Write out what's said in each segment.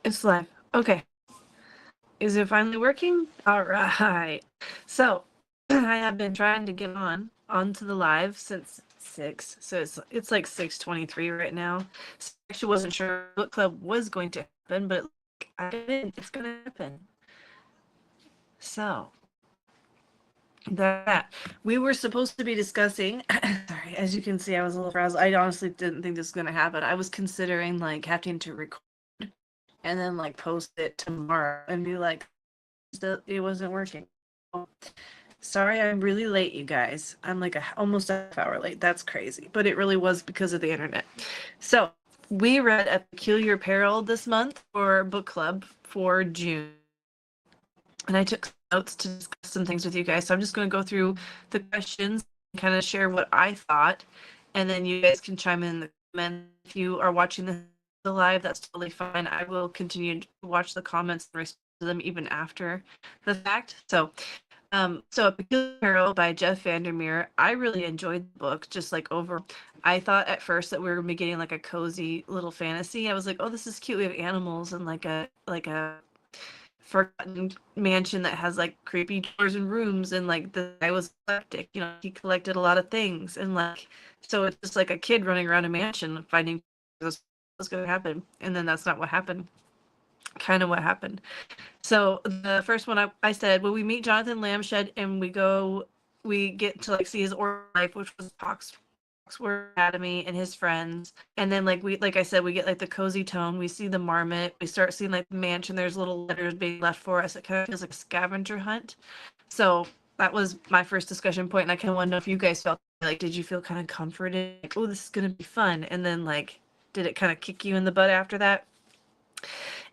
It's live. Okay. Is it finally working? All right. So I have been trying to get onto the live since 6. So it's like 6:23 right now. So I actually wasn't sure book club was going to happen, but I didn't. It's gonna happen. So that we were supposed to be discussing sorry, as you can see, I was a little frazzled. I honestly didn't think this was gonna happen. I was considering like having to record and then like post it tomorrow and be like, it wasn't working. Sorry, I'm really late, you guys. I'm like almost a half hour late. That's crazy, but it really was because of the internet. So we read A Peculiar Peril this month for book club for June, and I took notes to discuss some things with you guys. So I'm just going to go through the questions and kind of share what I thought, and then you guys can chime in the comments. If you are watching the live, that's totally fine. I will continue to watch the comments and respond to them even after the fact. So A Peculiar Peril by Jeff Vandermeer. I really enjoyed the book, just like over. I thought at first that we were gonna be getting like a cozy little fantasy. I was like, oh, this is cute. We have animals and like a forgotten mansion that has like creepy doors and rooms, and like the guy was eclectic. He collected a lot of things, and like so it's just like a kid running around a mansion finding what's gonna happen, and then that's not what happened. Kind of what happened. So the first one I said, when we meet Jonathan Lambshed and we get to like see his order life, which was Oxford Academy and his friends. And then like I said, we get like the cozy tone. We see the marmot. We start seeing like the mansion. There's little letters being left for us. It kind of feels like a scavenger hunt. So that was my first discussion point, and I kind of want to know if you guys felt like, did you feel kind of comforted? Like, oh, this is gonna be fun. And then like, did it kind of kick you in the butt after that?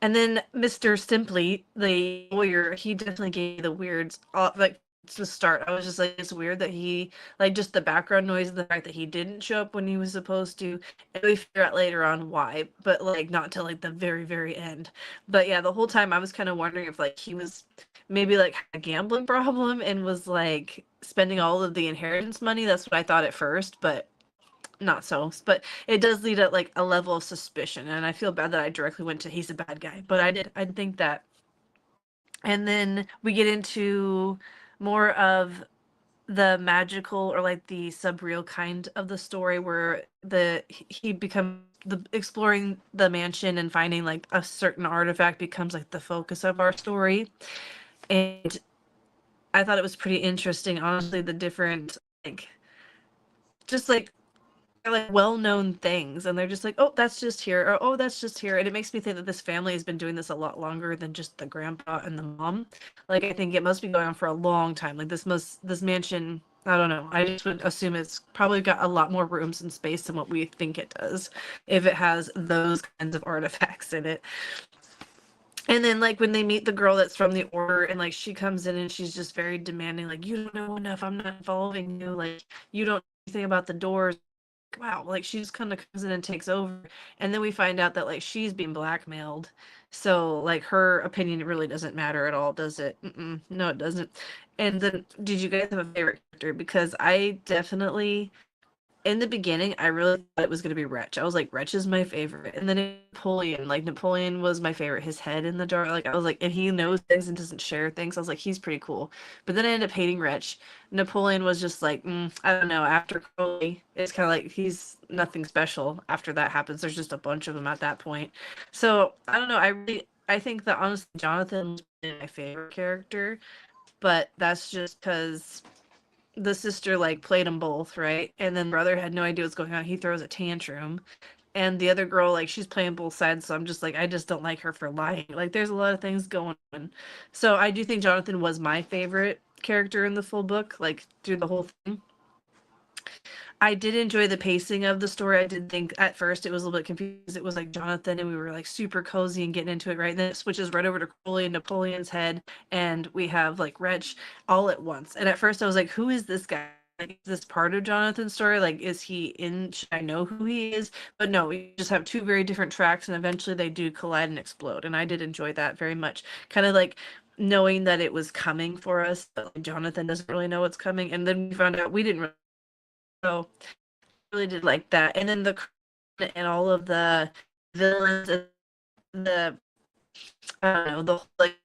And then Mr. Simply, the lawyer, he definitely gave the weirds, like to start. I was just like, it's weird that he, like, just the background noise and the fact that he didn't show up when he was supposed to. And we figure out later on why, but like not till like the very, very end. But yeah, the whole time I was kind of wondering if like he was maybe like had a gambling problem and was like spending all of the inheritance money. That's what I thought at first, but not so, but it does lead at like a level of suspicion, and I feel bad that I directly went to he's a bad guy, but I think that. And then we get into more of the magical or like the subreal kind of the story where he becomes the exploring the mansion and finding like a certain artifact becomes like the focus of our story. And I thought it was pretty interesting, honestly, the different like just like well-known things, and they're just like, oh, that's just here, or oh, that's just here. And it makes me think that this family has been doing this a lot longer than just the grandpa and the mom. Like, I think it must be going on for a long time. Like, this mansion, I don't know, I just would assume it's probably got a lot more rooms and space than what we think it does if it has those kinds of artifacts in it. And then like when they meet the girl that's from the order, and like she comes in and she's just very demanding, like, you don't know enough, I'm not involving you, like you don't know anything about the doors. Wow, like she just kind of comes in and takes over. And then we find out that like she's being blackmailed, so like her opinion really doesn't matter at all, does it? No, it doesn't. And then, did you guys have a favorite character? Because I definitely, in the beginning, I really thought it was going to be Wretch. I was like, Wretch is my favorite. And then Napoleon, like Napoleon was my favorite. His head in the jar, like I was like, and he knows things and doesn't share things. I was like, he's pretty cool. But then I ended up hating Wretch. Napoleon was just like, I don't know. After Crowley, it's kind of like he's nothing special. After that happens, there's just a bunch of them at that point. So I don't know. I think that honestly, Jonathan was my favorite character, but that's just because the sister like played them both, right? And then brother had no idea what's going on. He throws a tantrum. And the other girl, like, she's playing both sides, so I'm just like, I just don't like her for lying. Like, there's a lot of things going on. So I do think Jonathan was my favorite character in the full book, like through the whole thing. I did enjoy the pacing of the story. I did think at first it was a little bit confused. It was like Jonathan, and we were like super cozy and getting into it, right? And then it switches right over to Crowley and Napoleon's head, and we have like Wretch all at once. And at first I was like, who is this guy? Like, is this part of Jonathan's story? Like, is he in? Should I know who he is? But no, we just have two very different tracks, and eventually they do collide and explode. And I did enjoy that very much. Kind of like knowing that it was coming for us, but like, Jonathan doesn't really know what's coming. And then we found out we didn't really know. Really did like that. And then the and all of the villains and the I don't know, the like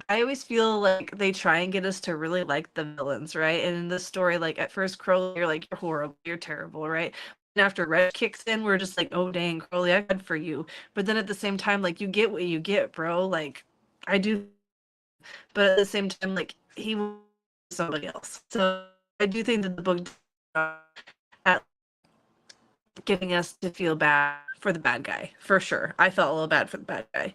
I always feel like they try and get us to really like the villains, right? And in this story, like at first Crowley, you're like, you're horrible, you're terrible, right? And after Red kicks in, we're just like, oh dang, Crowley, I good for you. But then at the same time, like you get what you get, bro. Like I do, but at the same time, like he was somebody else. So I do think that the book at getting us to feel bad for the bad guy, for sure. I felt a little bad for the bad guy.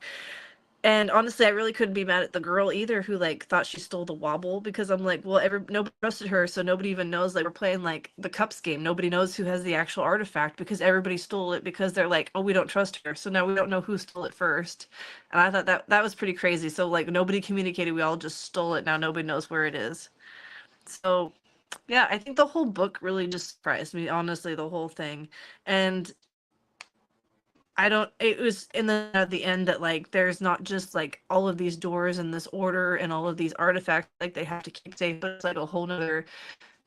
And honestly, I really couldn't be mad at the girl either who like thought she stole the wobble, because I'm like, well, nobody trusted her, so nobody even knows, like we're playing like the cups game. Nobody knows who has the actual artifact because everybody stole it, because they're like, oh, we don't trust her. So now we don't know who stole it first. And I thought that was pretty crazy. So like nobody communicated, we all just stole it. Now nobody knows where it is. So yeah, I think the whole book really just surprised me, honestly, the whole thing. And I don't, it was in the at the end that like there's not just like all of these doors in this order and all of these artifacts like they have to keep safe, but it's like a whole nother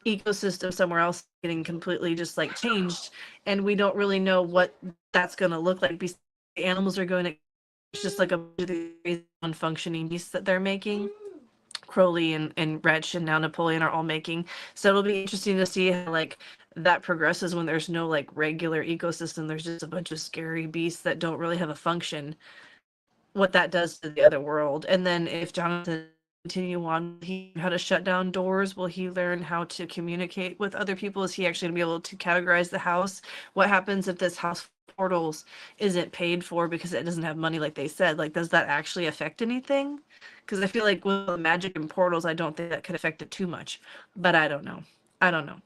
ecosystem somewhere else getting completely just like changed, and we don't really know what that's going to look like. The animals are going to, it's just like a bunch of these unfunctioning beasts that they're making. Crowley and Wretch and now Napoleon are all making. So it'll be interesting to see how like that progresses when there's no like regular ecosystem. There's just a bunch of scary beasts that don't really have a function. What that does to the other world. And then if Jonathan continue on, he how to shut down doors, will he learn how to communicate with other people? Is he actually gonna be able to categorize the house? What happens if this house portals isn't paid for because it doesn't have money like they said? Like, does that actually affect anything? Because I feel like with the magic and portals, I don't think that could affect it too much. But I don't know. I don't know.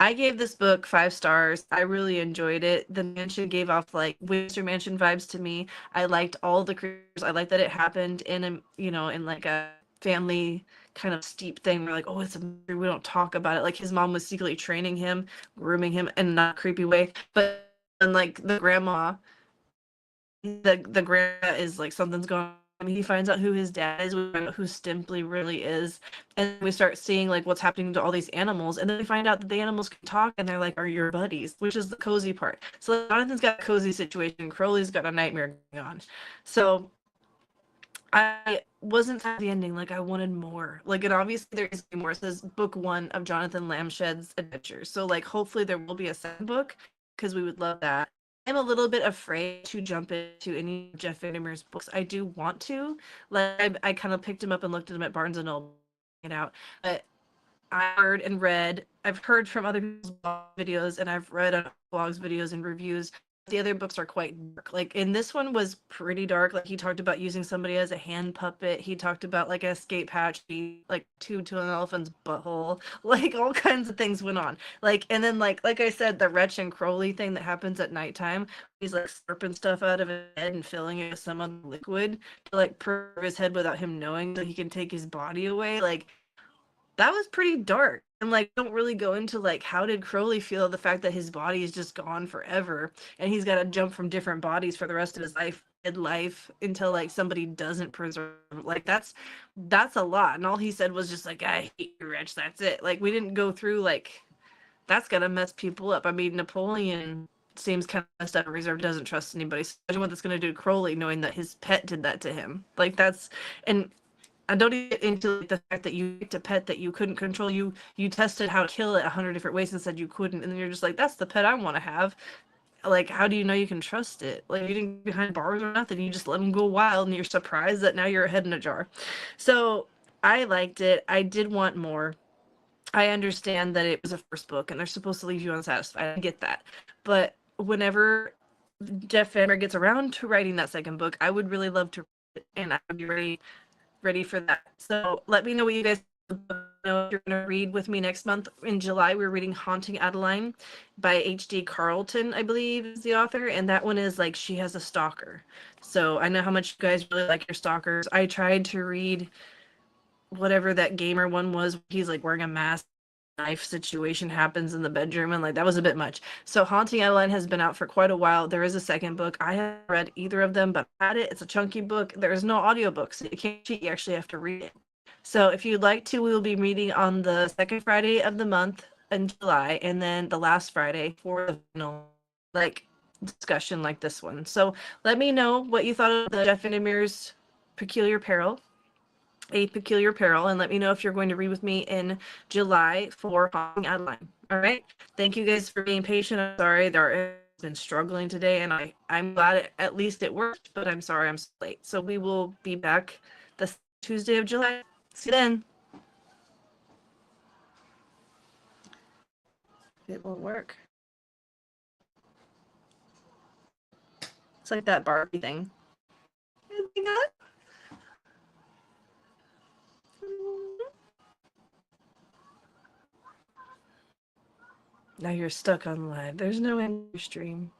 I gave this book 5 stars. I really enjoyed it. The mansion gave off like Winchester Mansion vibes to me. I liked all the creatures. I liked that it happened in a, in like a family kind of steep thing where like, oh, it's a mystery, we don't talk about it. Like his mom was secretly training him, grooming him in not a creepy way. But and like the grandma, the grandma is like something's going on. I mean, he finds out who his dad is, we find out who Stimply really is, and we start seeing like what's happening to all these animals, and then we find out that the animals can talk, and they're like, are your buddies, which is the cozy part. So Jonathan's got a cozy situation, Crowley's got a nightmare going on. So I wasn't sad at the ending, like I wanted more. Like, and obviously there is more. It says book 1 of Jonathan Lamshed's adventures. So like hopefully there will be a second book, because we would love that. I'm a little bit afraid to jump into any of Jeff Vandermeer's books. I do want to. Like I kind of picked him up and looked at him at Barnes and Noble, it out. But I've heard from other people's videos, and I've read on blogs, videos, and reviews. The other books are quite dark. Like, and this one was pretty dark. Like, he talked about using somebody as a hand puppet. He talked about like an escape hatch, like tube to an elephant's butthole. Like, all kinds of things went on. Like, and then like I said, the Wretch and Crowley thing that happens at nighttime. He's like slurping stuff out of his head and filling it with some other liquid to like preserve his head without him knowing, so he can take his body away. Like, that was pretty dark. And like don't really go into like how did Crowley feel the fact that his body is just gone forever and he's got to jump from different bodies for the rest of his life until like somebody doesn't preserve him. Like that's a lot. And all he said was just like, I hate you, Wretch. That's it. Like we didn't go through like that's gonna mess people up. I mean, Napoleon seems kind of messed up. Reserve doesn't trust anybody. So imagine what that's gonna do to Crowley, knowing that his pet did that to him. Like that's and I don't even get into like, the fact that you picked a pet that you couldn't control. You tested how to kill it 100 different ways and said you couldn't, and then you're just like, that's the pet I want to have. Like, how do you know you can trust it? Like, you didn't get behind bars or nothing. You just let them go wild, and you're surprised that now you're a head in a jar. So I liked it. I did want more. I understand that it was a first book, and they're supposed to leave you unsatisfied. I get that, but whenever Jeff Vandermeer gets around to writing that second book, I would really love to read it, and I would be ready for that. So let me know what you guys know. If you're going to read with me next month in July, we're reading Haunting Adeline by H.D. Carlton, I believe is the author, and that one is like she has a stalker. So I know how much you guys really like your stalkers. I tried to read whatever that gamer one was. He's like wearing a mask, knife situation happens in the bedroom, and like that was a bit much. So Haunting Adeline has been out for quite a while. There is a second book. I haven't read either of them, but I had it. It's a chunky book. There is no audiobook, so you can't cheat. You actually have to read it. So if you'd like to, we will be reading on the second Friday of the month in July, and then the last Friday for the final. Like discussion like this one. So let me know what you thought of the Jeff Vandermeer's Peculiar Peril, A Peculiar Peril, and let me know if you're going to read with me in July for Haunting Adeline. All right. Thank you guys for being patient. I'm sorry there has been struggling today, and I'm glad at least it worked, but I'm sorry I'm so late. So we will be back the Tuesday of July. See you then. It won't work. It's like that Barbie thing. Now you're stuck on live. There's no end stream.